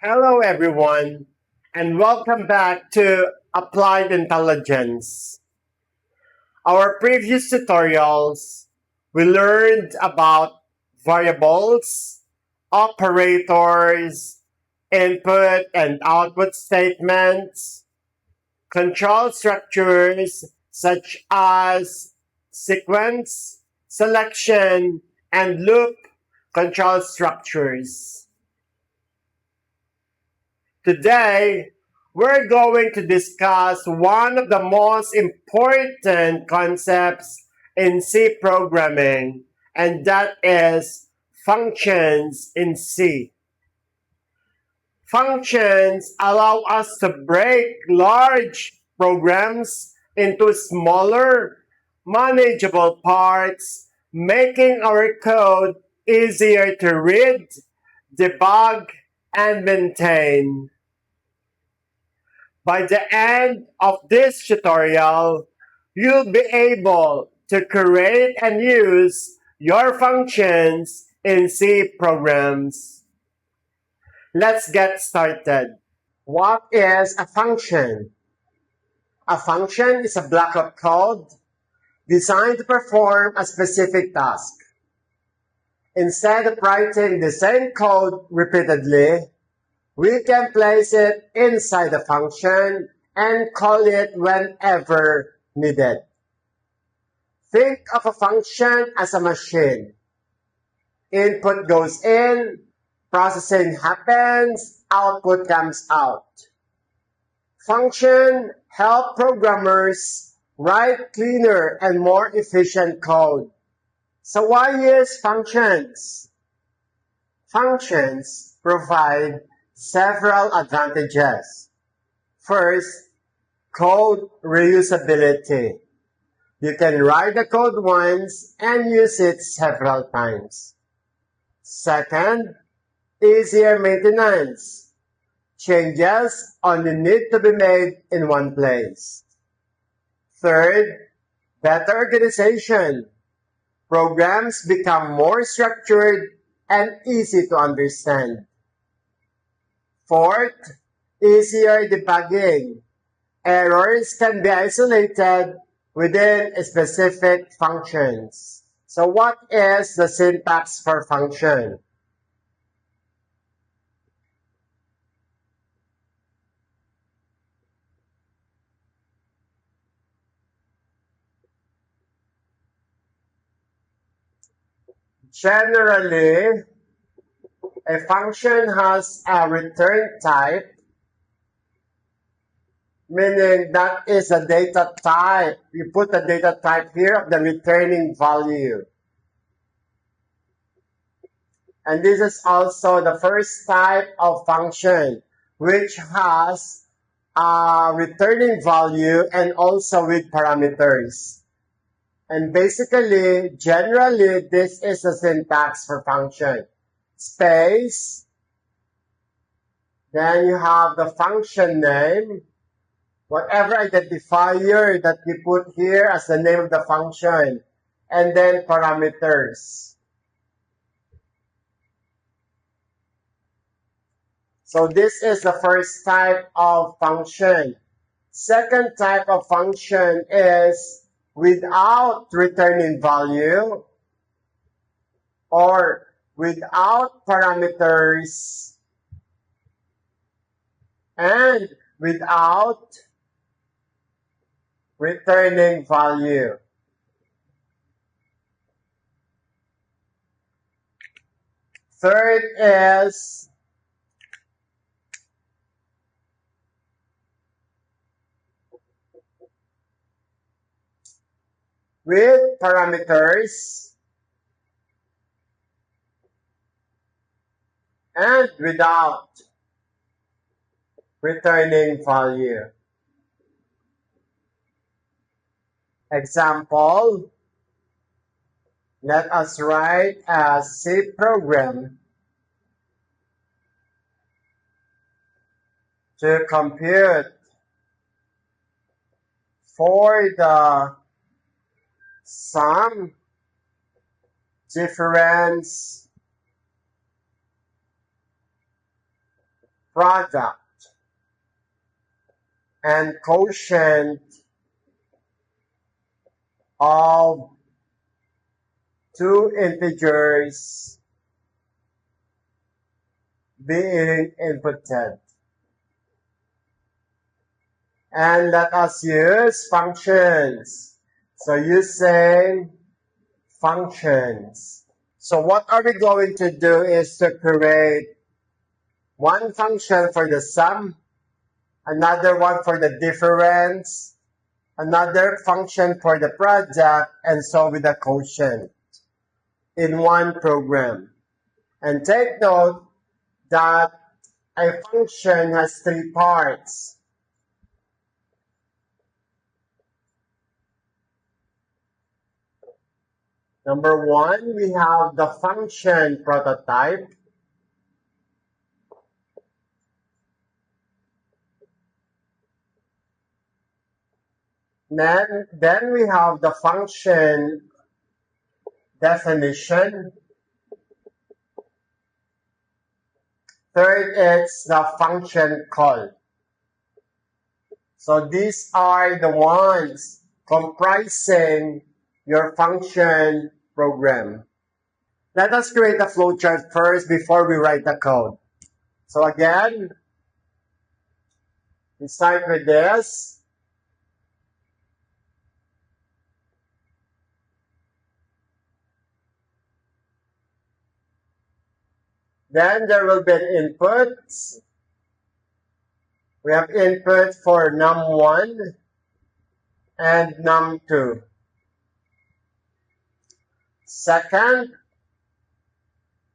Hello, everyone, and welcome back to Applied Intelligence. Our previous tutorials, we learned about variables, operators, input and output statements, control structures such as sequence, selection, and loop control structures. Today, we're going to discuss one of the most important concepts in C programming, and that is functions in C. Functions allow us to break large programs into smaller, manageable parts, making our code easier to read, debug, and maintain. By the end of this tutorial, you'll be able to create and use your functions in C programs. Let's get started. What is a function? A function is a block of code designed to perform a specific task. Instead of writing the same code repeatedly, we can place it inside the function and call it whenever needed. Think of a function as a machine. Input goes in, processing happens, output comes out. Function help programmers write cleaner and more efficient code. So why use functions? Functions provide several advantages. First, code reusability. You can write the code once and use it several times. Second, easier maintenance. Changes only need to be made in one place. Third, better organization. Programs become more structured and easy to understand. Fourth, easier debugging. Errors can be isolated within specific functions. So what is the syntax for function? Generally, a function has a return type, meaning that is a data type. You put the data type here of the returning value. And this is also the first type of function, which has a returning value and also with parameters. And basically, generally, this is the syntax for function. Space, then you have the function name, whatever identifier that we put here as the name of the function, and then parameters. So this is the first type of function. Second type of function is without returning value or without parameters and without returning value. Third is with parameters and without returning value. Example, let us write a C program to compute for the sum, difference, product and quotient of two integers being inputted. And let us use functions. So using functions. So what are we going to do is to create one function for the sum, another one for the difference, another function for the product, and so with the quotient in one program. And take note that a function has three parts. Number one, we have the function prototype. Then we have the function definition. Third, it's the function call. So these are the ones comprising your function program. Let us create a flowchart first before we write the code. So again, we start with this. Then there will be an input. We have input for num1 and num2. Second,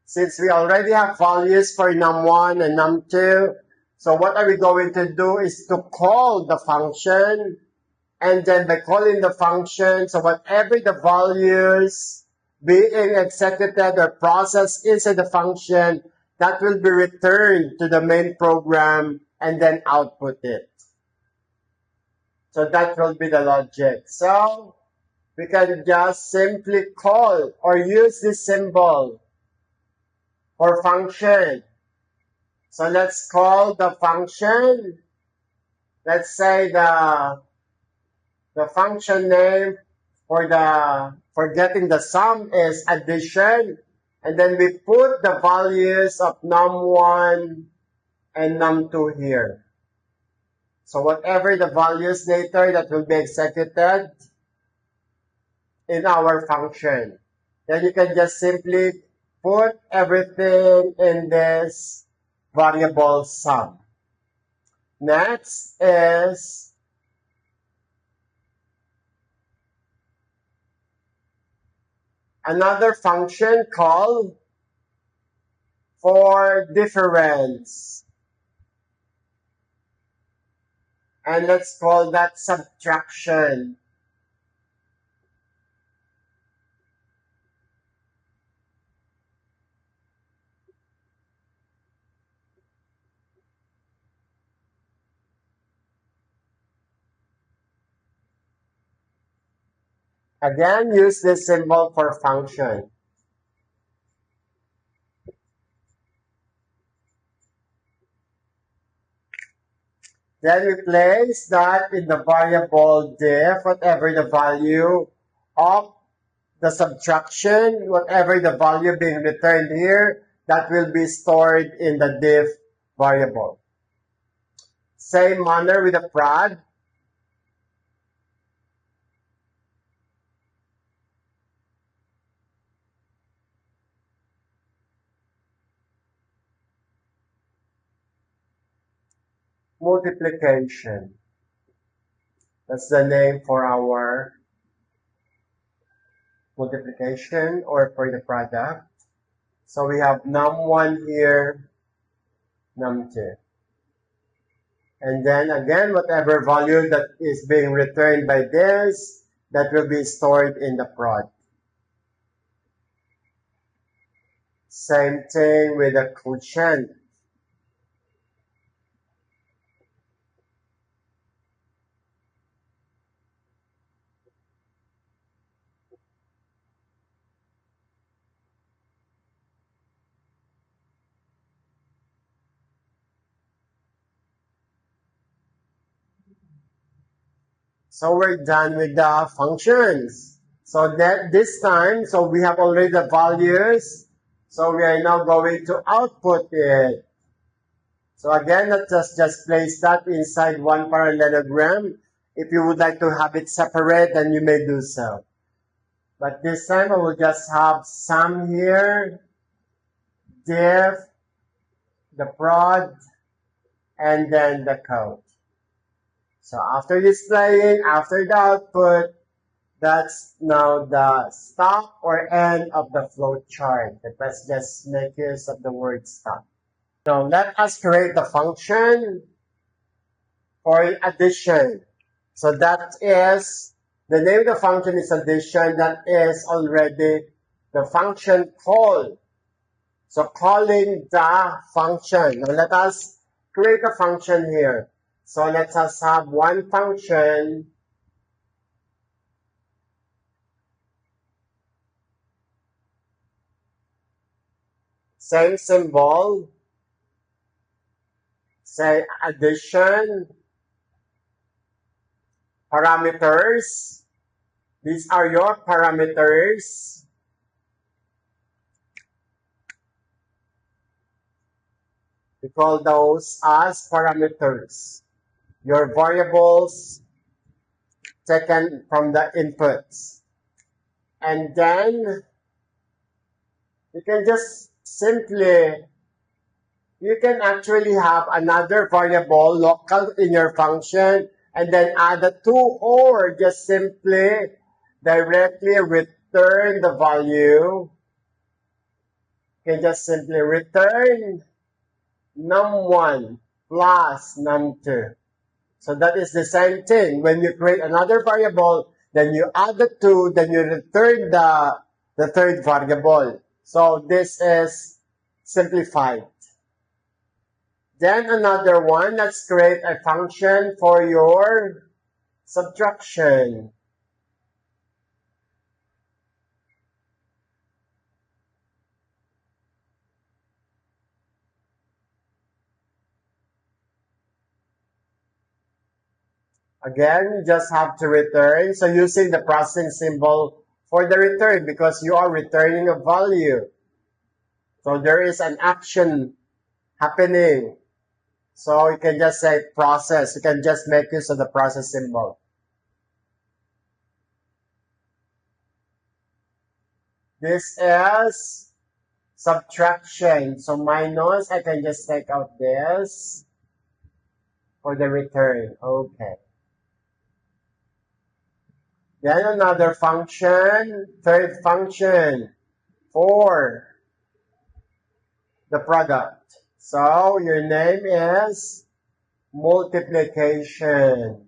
since we already have values for num1 and num2, so what are we going to do is to call the function, and then by calling the function, so whatever the values being executed or processed inside the function, that will be returned to the main program and then output it. So that will be the logic. So we can just simply call or use this symbol for function. So let's call the function. Let's say the function name for getting the sum is addition, and then we put the values of num1 and num2 here. So whatever the values later, that will be executed in our function. Then you can just simply put everything in this variable sum. Next is another function called for difference. And let's call that subtraction. Again, use this symbol for function. Then we place that in the variable diff, whatever the value of the subtraction, whatever the value being returned here, that will be stored in the diff variable. Same manner with the prod. Multiplication. That's the name for our multiplication or for the product. So we have num1 here, num2. And then again, whatever value that is being returned by this, that will be stored in the prod. Same thing with the quotient. So we're done with the functions. So that this time, so we have already the values. So we are now going to output it. So again, let's just place that inside one parallelogram. If you would like to have it separate, then you may do so. But this time I will just have sum here, diff, the prod, and then the code. So after displaying, after the output, that's now the stop or end of the flow chart. Let's just make use of the word stop. Now let us create the function for addition. So that is, the name of the function is addition. That is already the function call. So calling the function. Now let us create a function here. So let us have one function. Same symbol. Say addition. Parameters. These are your parameters. We call those as parameters. Your variables taken from the inputs. And then you can just simply, you can actually have another variable local in your function and then add the two, or just simply directly return the value. You can just simply return num1 plus num2. So that is the same thing. When you create another variable, then you add the two, then you return the third variable. So this is simplified. Then another one, let's create a function for your subtraction. Again, you just have to return. So using the processing symbol for the return because you are returning a value. So there is an action happening. So you can just say process. You can just make use of the process symbol. This is subtraction. So minus, I can just take out this for the return. Okay. Then another function, third function for the product. So your name is multiplication.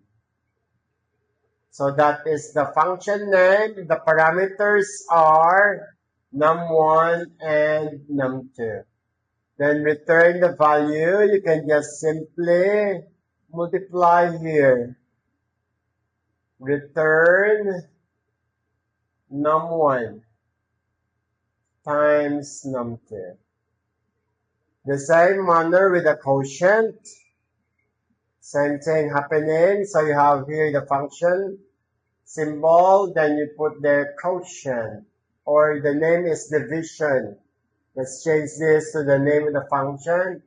So that is the function name. The parameters are num1 and num2. Then return the value. You can just simply multiply here. Return num1 times num2. The same manner with the quotient. Same thing happening. So you have here the function symbol, then you put the quotient, or the name is division. Let's change this to the name of the function,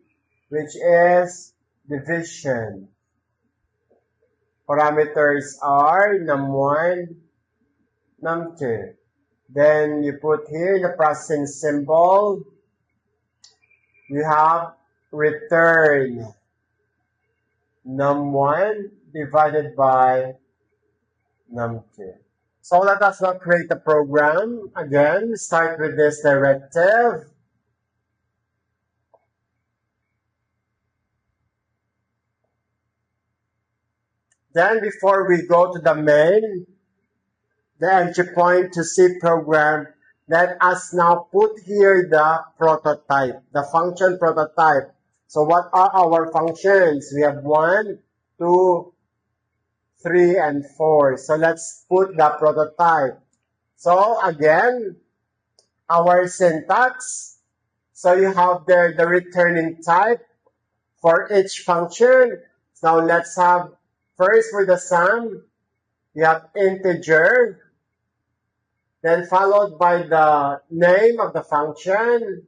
which is division. Parameters are num1, num2. Then you put here the processing symbol. You have return num1 divided by num2. So let us now create a program. Again, start with this directive. Then before we go to the main, the entry point to C program, let us now put here the prototype, the function prototype. So what are our functions? We have 1, 2, 3, and 4. So let's put the prototype. So again, our syntax. So you have there the returning type for each function. Now let's have first for the sum. You have integer, then followed by the name of the function,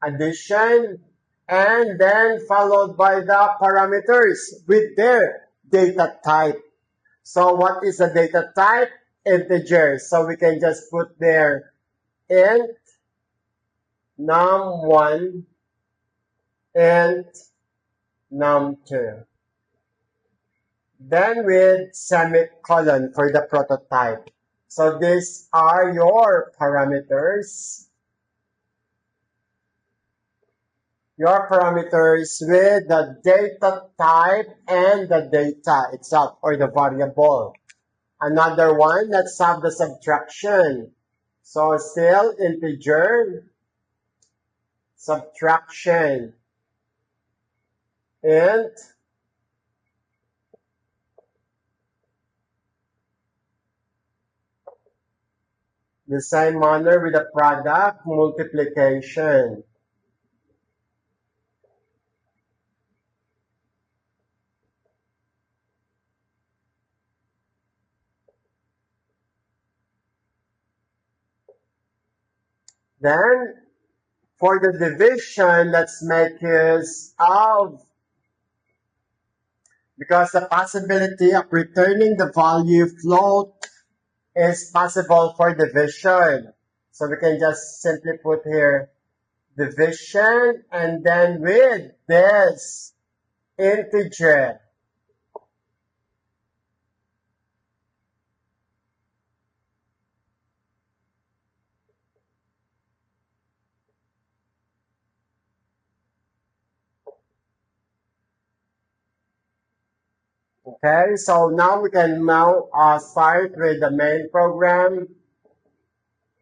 addition, and then followed by the parameters with their data type. So what is the data type? Integer. So we can just put there int num1 int num2. Then with semicolon for the prototype. So these are your parameters. Your parameters with the data type and the data itself or the variable. Another one, let's have the subtraction. So still integer, subtraction, int, the same manner with the product, multiplication. Then, for the division, let's make use of, because the possibility of returning the value float is possible for division. So we can just simply put here division and then with this integer. Okay, so now we can start with the main program.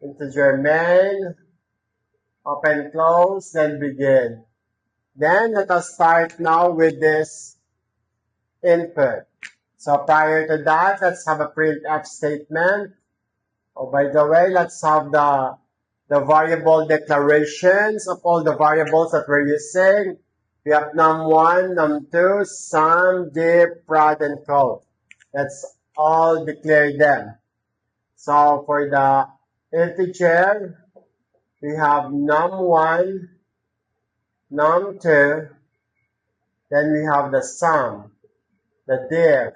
Integer main, open, close, then begin. Then let us start now with this input. So prior to that, let's have a printf statement. Oh, by the way, let's have the variable declarations of all the variables that we're using. We have num1, num2, sum, div, prod, and code. Let's all declare them. So for the integer, we have num1, num2, then we have the sum, the div,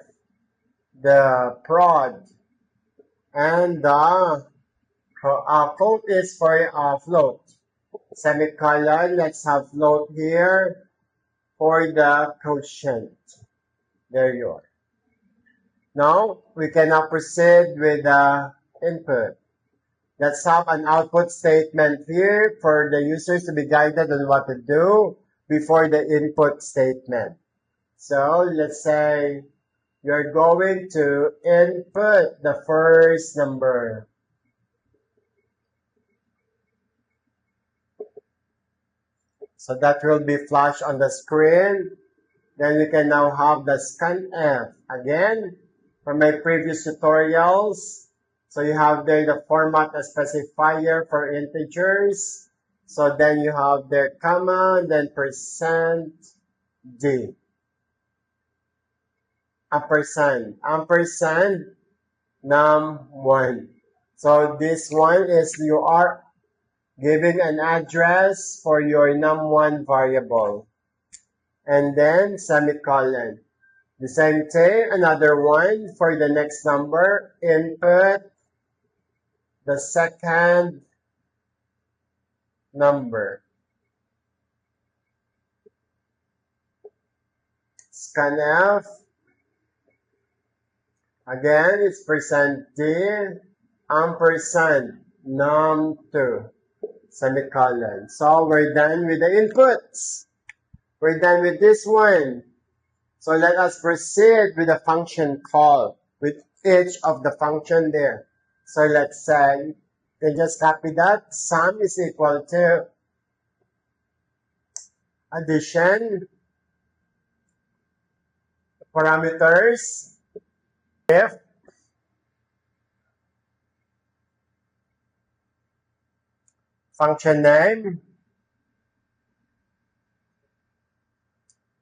the prod, and the code is for float. Semicolon, let's have float here for the quotient. There you are. Now, we can now proceed with the input. Let's have an output statement here for the users to be guided on what to do before the input statement. So, let's say you're going to input the first number. So that will be flashed on the screen. Then we can now have the scanf. Again, from my previous tutorials. So you have there the format specifier for integers. So then you have there comma, then %d. Ampersand, num1. So this one is you are giving an address for your num1 variable. And then semicolon. The same thing, another one for the next number, input the second number. Scanf, again, it's %d, ampersand, num2, semicolon. So we're done with the inputs. We're done with this one. So let us proceed with the function call with each of the function there. So let's say, you can just copy that. Sum is equal to addition, parameters, if, function name,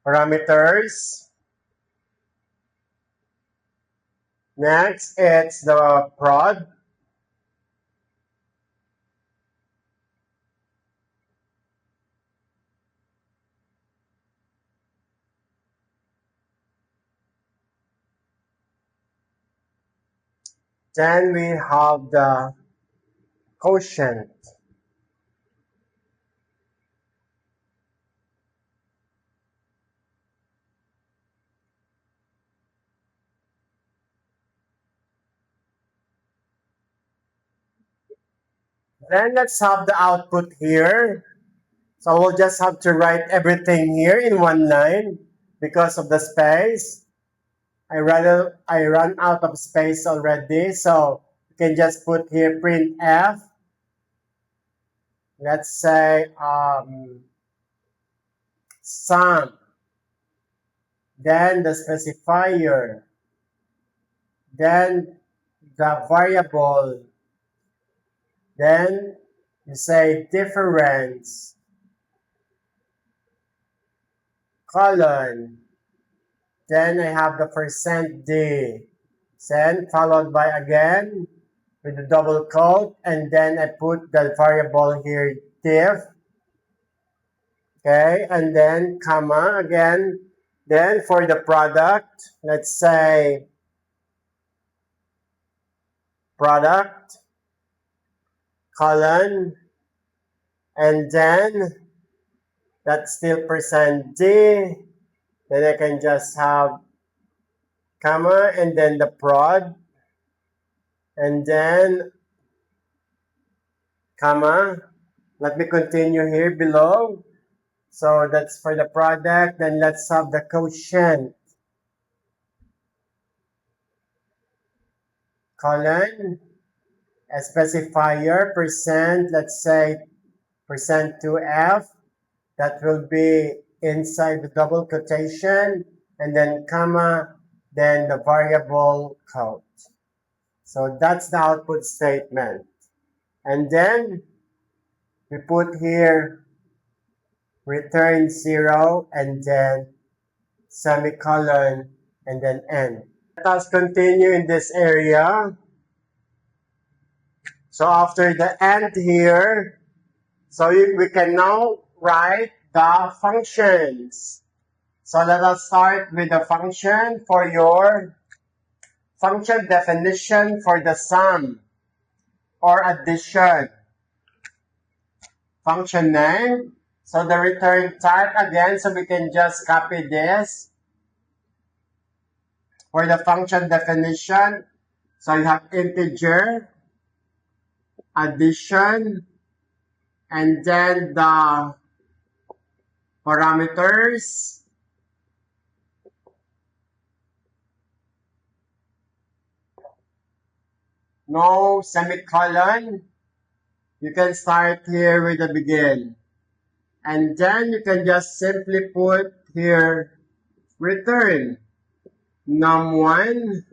parameters, Next, it's the prod. Then we have the quotient. Then let's have the output here. So we'll just have to write everything here in one line because of the space. I run out of space already, so you can just put here printf. Let's say sum. Then the specifier. Then the variable. Then you say difference, colon. Then I have the %d, then followed by again with the double quote, and then I put the variable here diff, okay, and then comma again. Then for the product, let's say product, colon, and then that's still %d. Then I can just have comma and then the prod, and then comma. Let me continue here below. So that's for the product. Then let's have the quotient, colon, a specifier, %, let's say %2f. That will be inside the double quotation, and then comma, then the variable code. So that's the output statement. And then we put here return 0 and then semicolon and then end. Let us continue in this area. So after the end here, so we can now write the functions. So let us start with the function for your function definition for the sum or addition. Function name. So the return type again, so we can just copy this. For the function definition, so you have integer, addition, and then the parameters. No semicolon. You can start here with the begin. And then you can just simply put here return num1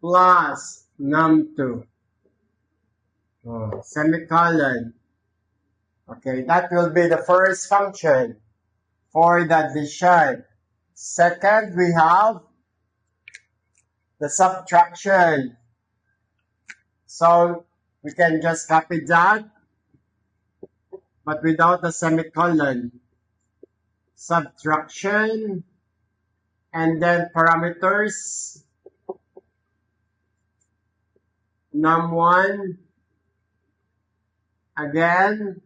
plus num2. Semicolon. Okay, that will be the first function for the addition. Second, we have the subtraction. So we can just copy that, but without the semicolon. Subtraction, and then parameters, num1, again,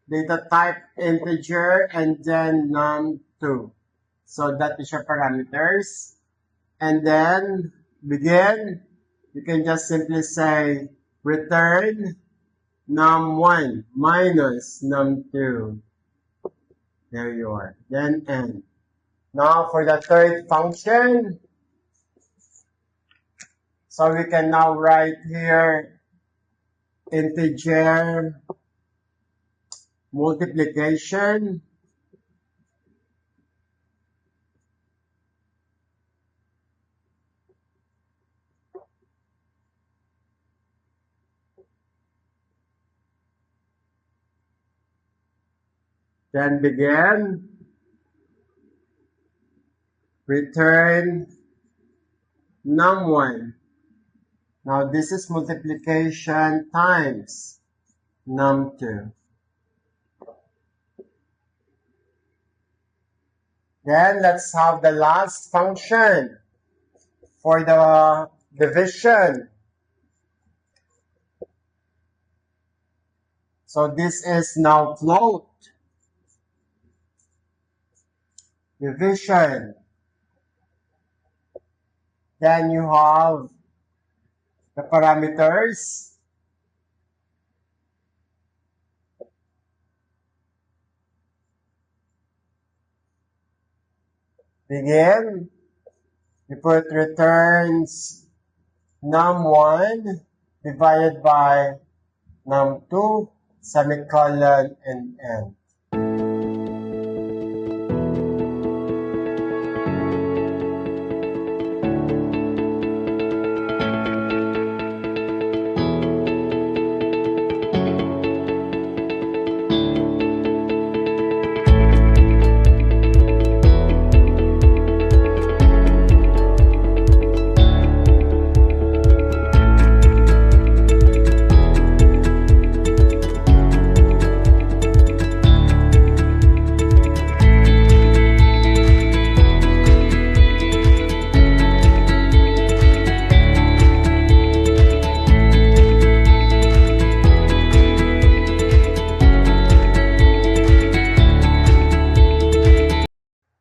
data type integer, and then num2. So that is your parameters. And then begin, you can just simply say return num1 minus num2. There you are. Then end. Now for the third function, so we can now write here integer multiplication. Then begin, return num1 Now this is multiplication times num2. Then let's have the last function for the division. So this is now float division. Then you have the parameters. Begin. You put returns num1 divided by num2, semicolon, and end.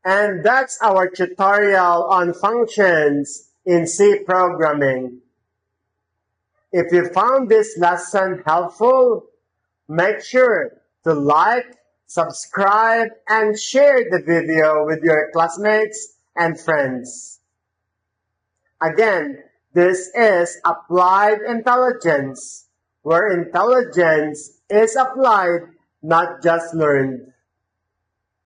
And that's our tutorial on functions in C programming. If you found this lesson helpful, make sure to like, subscribe, and share the video with your classmates and friends. Again, this is Applied Intelligence, where intelligence is applied, not just learned.